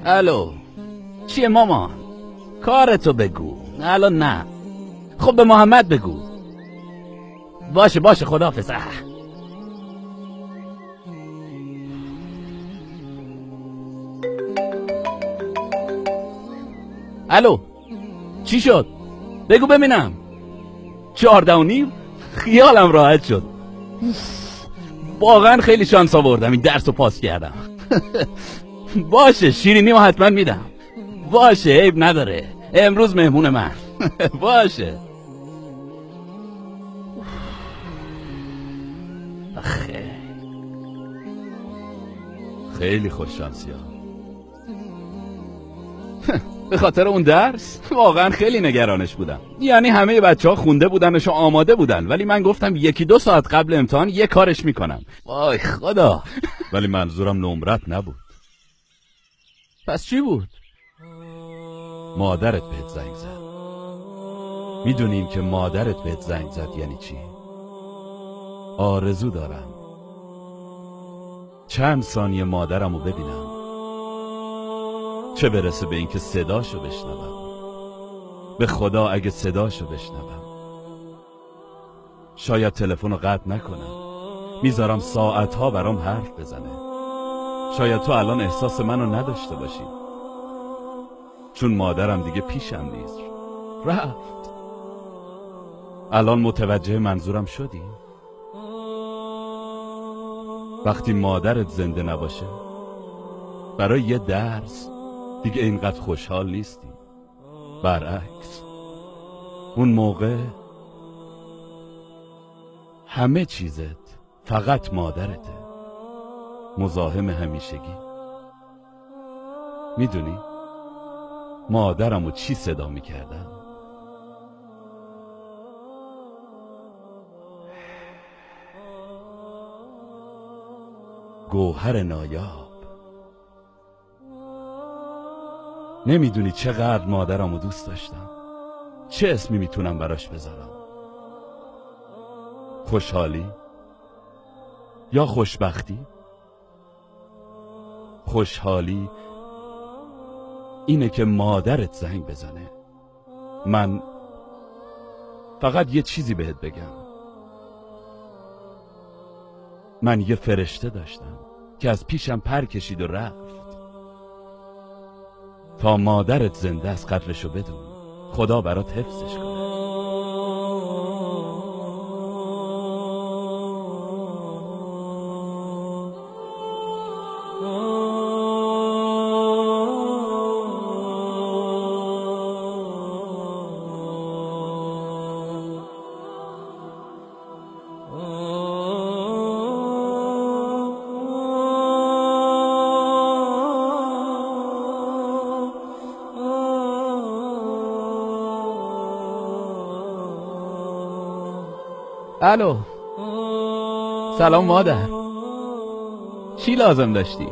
الو، چیه مامان؟ کارتو بگو. الان نه. خب به محمد بگو. باشه خداحافظ. الو، چی شد؟ بگو ببینم. 14:30. خیالم راحت شد. واقعا خیلی شانس آوردم این درس رو پاس کردم. باشه، شیرینی رو حتما میدم. باشه، عیب نداره. امروز مهمون من. باشه. خیلی خوش شانسی ها. به خاطر اون درس واقعا خیلی نگرانش بودم. یعنی همه بچه ها خونده بودنش و آماده بودن، ولی من گفتم 1-2 ساعت قبل امتحان یه کارش میکنم. وای خدا. ولی منظورم نمرت نبود. پس چی بود؟ مادرت بهت زنگ زد. میدونیم که مادرت بهت زنگ زد یعنی چی؟ آرزو دارم چند ثانیه مادرمو ببینم، چه برسه به اینکه صداشو بشنوم. به خدا اگه صداشو بشنوم شاید تلفنو قطع نکنم، میذارم ساعتها برام حرف بزنه. شاید تو الان احساس منو نداشته باشی، چون مادرم دیگه پیشم نیست، رفت. الان متوجه منظورم شدی؟ وقتی مادرت زنده نباشه برای یه درس دیگه اینقدر خوشحال نیستی. برعکس، اون موقع همه چیزت فقط مادرته، مزاحم همیشگی. میدونی مادرمو چی صدا میکردم؟ گوهر نایاب. نمیدونی چقدر مادرمو دوست داشتم. چه اسمی میتونم براش بذارم؟ خوشحالی یا خوشبختی؟ خوشحالی اینه که مادرت زنگ بزنه. من فقط یه چیزی بهت بگم. من یه فرشته داشتم که از پیشم پر کشید و رفت. تا مادرت زنده از قدرشو بدون. خدا برات حفظش کنه. الو، سلام مادر. چی لازم داشتی؟